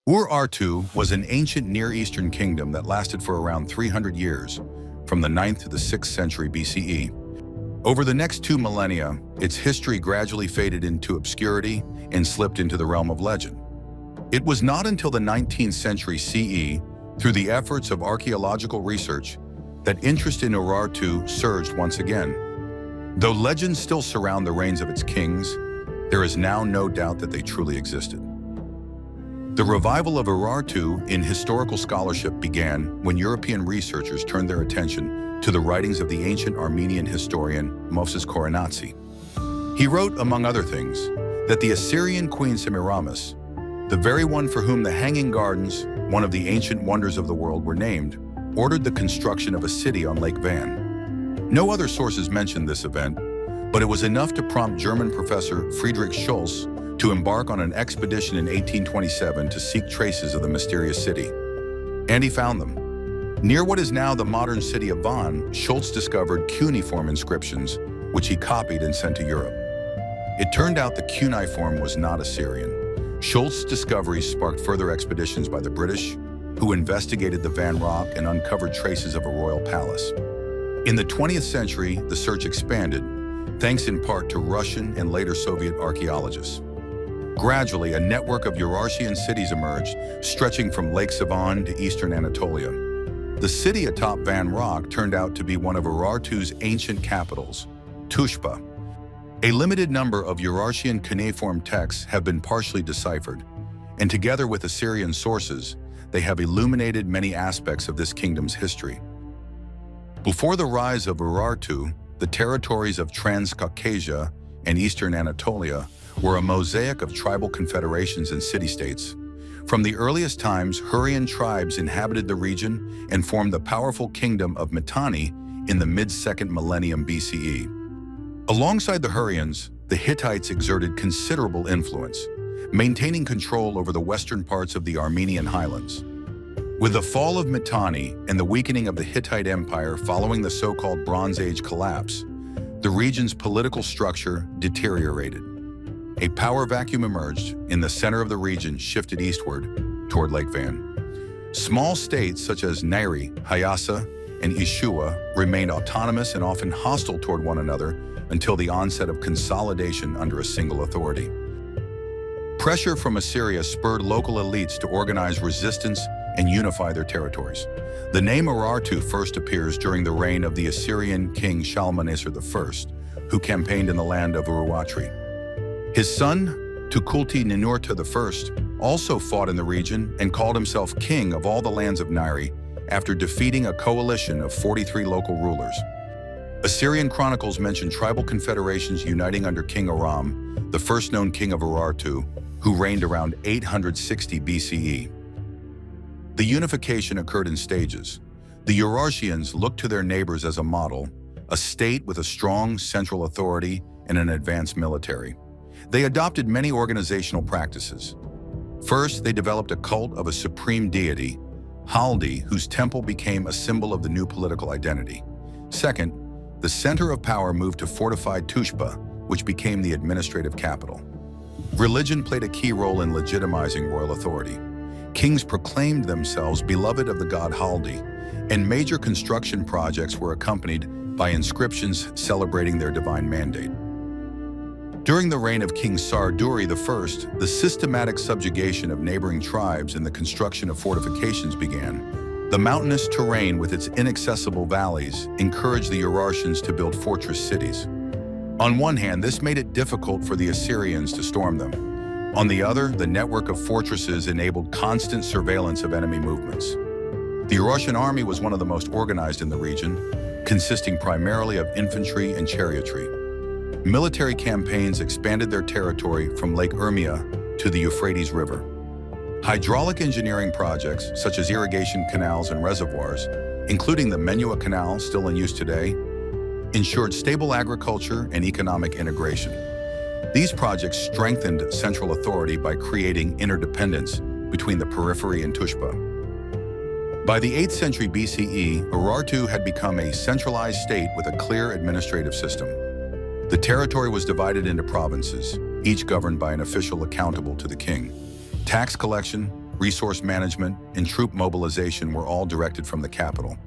Urartu was an ancient Near Eastern kingdom that lasted for around 300 years, from the 9th to the 6th century BCE. Over the next 2 millennia, its history gradually faded into obscurity and slipped into the realm of legend. It was not until the 19th century CE, through the efforts of archaeological research, that interest in Urartu surged once again. Though legends still surround the reigns of its kings, there is now no doubt that they truly existed. The revival of Urartu in historical scholarship began when European researchers turned their attention to the writings of the ancient Armenian historian Moses Koronatsi. He wrote, among other things, that the Assyrian queen Semiramis, the very one for whom the Hanging Gardens, one of the ancient wonders of the world, were named, ordered the construction of a city on Lake Van. No other sources mention this event, but it was enough to prompt German professor Friedrich Schulz to embark on an expedition in 1827 to seek traces of the mysterious city. And he found them. Near what is now the modern city of Van, Schulz discovered cuneiform inscriptions, which he copied and sent to Europe. It turned out the cuneiform was not Assyrian. Schulz's discoveries sparked further expeditions by the British, who investigated the Van Rock and uncovered traces of a royal palace. In the 20th century, the search expanded, thanks in part to Russian and later Soviet archaeologists. Gradually, a network of Urartian cities emerged, stretching from Lake Sevan to eastern Anatolia. The city atop Van Rock turned out to be one of Urartu's ancient capitals, Tushpa. A limited number of Urartian cuneiform texts have been partially deciphered, and together with Assyrian sources, they have illuminated many aspects of this kingdom's history. Before the rise of Urartu, the territories of Transcaucasia and eastern Anatolia were a mosaic of tribal confederations and city-states. From the earliest times, Hurrian tribes inhabited the region and formed the powerful kingdom of Mitanni in the mid-2nd millennium BCE. Alongside the Hurrians, the Hittites exerted considerable influence, maintaining control over the western parts of the Armenian highlands. With the fall of Mitanni and the weakening of the Hittite Empire following the so-called Bronze Age collapse, the region's political structure deteriorated. A power vacuum emerged, and the center of the region shifted eastward toward Lake Van. Small states such as Nairi, Hyasa, and Ishua remained autonomous and often hostile toward one another until the onset of consolidation under a single authority. Pressure from Assyria spurred local elites to organize resistance and unify their territories. The name Urartu first appears during the reign of the Assyrian king Shalmaneser I, who campaigned in the land of Uruatri. His son, Tukulti Ninurta I, also fought in the region and called himself king of all the lands of Nairi after defeating a coalition of 43 local rulers. Assyrian chronicles mention tribal confederations uniting under King Aram, the first known king of Urartu, who reigned around 860 BCE. The unification occurred in stages. The Urartians looked to their neighbors as a model, a state with a strong central authority and an advanced military. They adopted many organizational practices. First, they developed a cult of a supreme deity, Haldi, whose temple became a symbol of the new political identity. Second, the center of power moved to fortified Tushpa, which became the administrative capital. Religion played a key role in legitimizing royal authority. Kings proclaimed themselves beloved of the god Haldi, and major construction projects were accompanied by inscriptions celebrating their divine mandate. During the reign of King Sarduri I, the systematic subjugation of neighboring tribes and the construction of fortifications began. The mountainous terrain with its inaccessible valleys encouraged the Urartians to build fortress cities. On one hand, this made it difficult for the Assyrians to storm them. On the other, the network of fortresses enabled constant surveillance of enemy movements. The Urartian army was one of the most organized in the region, consisting primarily of infantry and chariotry. Military campaigns expanded their territory from Lake Urmia to the Euphrates River. Hydraulic engineering projects, such as irrigation canals and reservoirs, including the Menua Canal still in use today, ensured stable agriculture and economic integration. These projects strengthened central authority by creating interdependence between the periphery and Tushpa. By the 8th century BCE, Urartu had become a centralized state with a clear administrative system. The territory was divided into provinces, each governed by an official accountable to the king. Tax collection, resource management, and troop mobilization were all directed from the capital.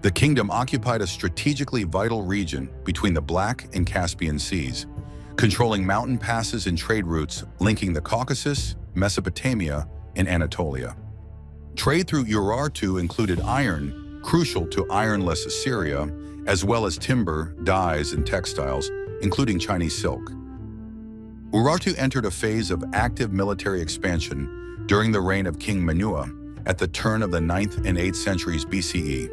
The kingdom occupied a strategically vital region between the Black and Caspian Seas, controlling mountain passes and trade routes linking the Caucasus, Mesopotamia, and Anatolia. Trade through Urartu included iron, crucial to ironless Assyria, as well as timber, dyes, and textiles, including Chinese silk. Urartu entered a phase of active military expansion during the reign of King Menua at the turn of the 9th and 8th centuries BCE.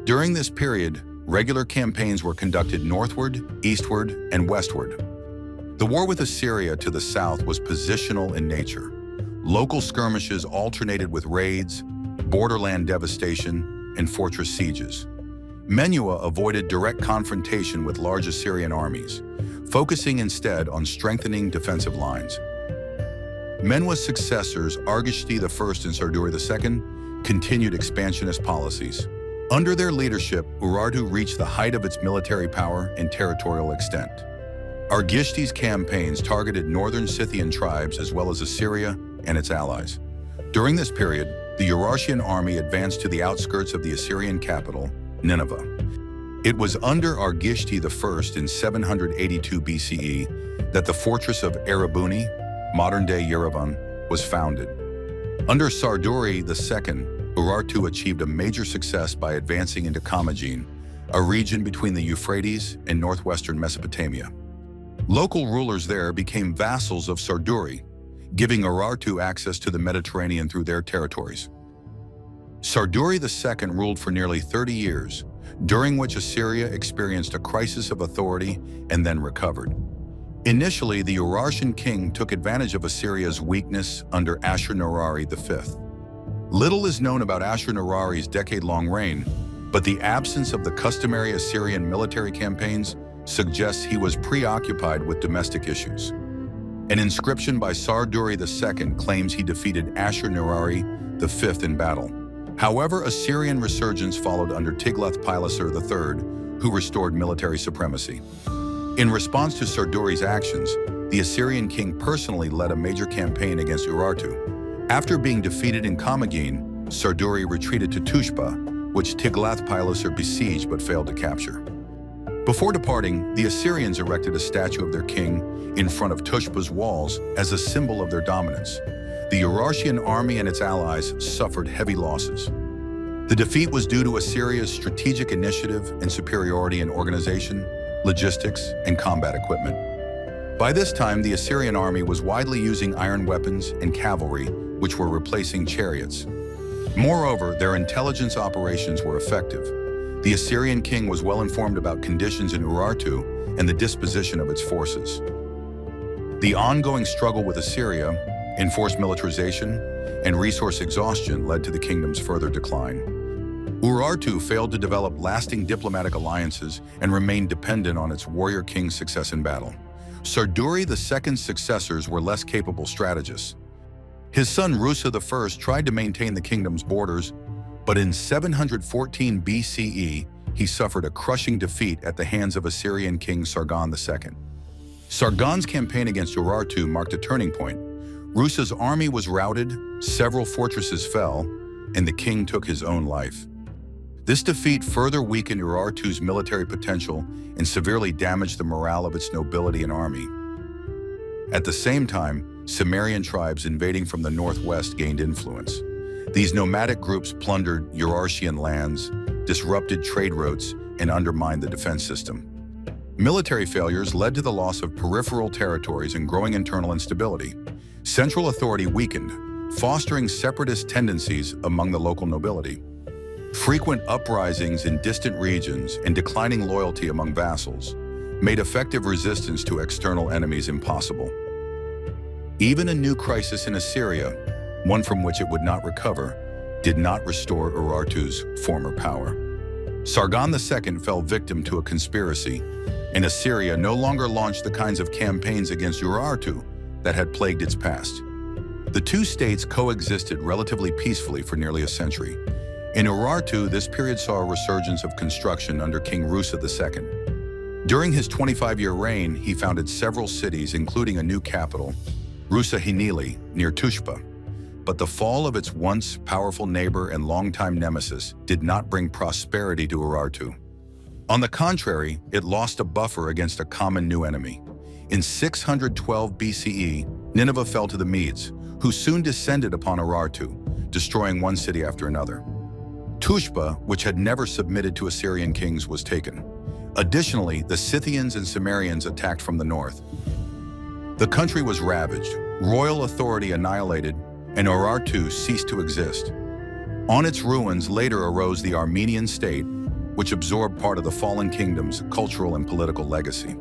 During this period, regular campaigns were conducted northward, eastward, and westward. The war with Assyria to the south was positional in nature. Local skirmishes alternated with raids, borderland devastation, and fortress sieges. Menua avoided direct confrontation with large Assyrian armies, focusing instead on strengthening defensive lines. Menua's successors, Argishti I and Sarduri II, continued expansionist policies. Under their leadership, Urartu reached the height of its military power and territorial extent. Argishti's campaigns targeted northern Scythian tribes as well as Assyria and its allies. During this period, the Urartian army advanced to the outskirts of the Assyrian capital, Nineveh. It was under Argishti I in 782 BCE that the fortress of Erebuni, modern-day Yerevan, was founded. Under Sarduri II, Urartu achieved a major success by advancing into Commagene, a region between the Euphrates and northwestern Mesopotamia. Local rulers there became vassals of Sarduri, giving Urartu access to the Mediterranean through their territories. Sarduri II ruled for nearly 30 years, during which Assyria experienced a crisis of authority and then recovered. Initially, the Urartian king took advantage of Assyria's weakness under Ashur-Nirari V. Little is known about Ashur-Nirari's decade-long reign, but the absence of the customary Assyrian military campaigns suggests he was preoccupied with domestic issues. An inscription by Sarduri II claims he defeated Ashur-Nirari V in battle. However, Assyrian resurgence followed under Tiglath-Pileser III, who restored military supremacy. In response to Sarduri's actions, the Assyrian king personally led a major campaign against Urartu. After being defeated in Commagene, Sarduri retreated to Tushpa, which Tiglath-Pileser besieged but failed to capture. Before departing, the Assyrians erected a statue of their king in front of Tushpa's walls as a symbol of their dominance. The Urartian army and its allies suffered heavy losses. The defeat was due to Assyria's strategic initiative and superiority in organization, logistics, and combat equipment. By this time, the Assyrian army was widely using iron weapons and cavalry, which were replacing chariots. Moreover, their intelligence operations were effective. The Assyrian king was well informed about conditions in Urartu and the disposition of its forces. The ongoing struggle with Assyria, enforced militarization, and resource exhaustion led to the kingdom's further decline. Urartu failed to develop lasting diplomatic alliances and remained dependent on its warrior king's success in battle. Sarduri II's successors were less capable strategists. His son Rusa I tried to maintain the kingdom's borders, but in 714 BCE, he suffered a crushing defeat at the hands of Assyrian king Sargon II. Sargon's campaign against Urartu marked a turning point. Rusa's army was routed, several fortresses fell, and the king took his own life. This defeat further weakened Urartu's military potential and severely damaged the morale of its nobility and army. At the same time, Cimmerian tribes invading from the northwest gained influence. These nomadic groups plundered Urartian lands, disrupted trade routes, and undermined the defense system. Military failures led to the loss of peripheral territories and growing internal instability. Central authority weakened, fostering separatist tendencies among the local nobility. Frequent uprisings in distant regions and declining loyalty among vassals made effective resistance to external enemies impossible. Even a new crisis in Assyria, one from which it would not recover, did not restore Urartu's former power. Sargon II fell victim to a conspiracy, and Assyria no longer launched the kinds of campaigns against Urartu that had plagued its past. The two states coexisted relatively peacefully for nearly a century. In Urartu, this period saw a resurgence of construction under King Rusa II. During his 25-year reign, he founded several cities, including a new capital, Rusa Hinili, near Tushpa. But the fall of its once powerful neighbor and longtime nemesis did not bring prosperity to Urartu. On the contrary, it lost a buffer against a common new enemy. In 612 BCE, Nineveh fell to the Medes, who soon descended upon Urartu, destroying one city after another. Tushpa, which had never submitted to Assyrian kings, was taken. Additionally, the Scythians and Cimmerians attacked from the north. The country was ravaged, royal authority annihilated, and Urartu ceased to exist. On its ruins later arose the Armenian state, which absorbed part of the fallen kingdom's cultural and political legacy.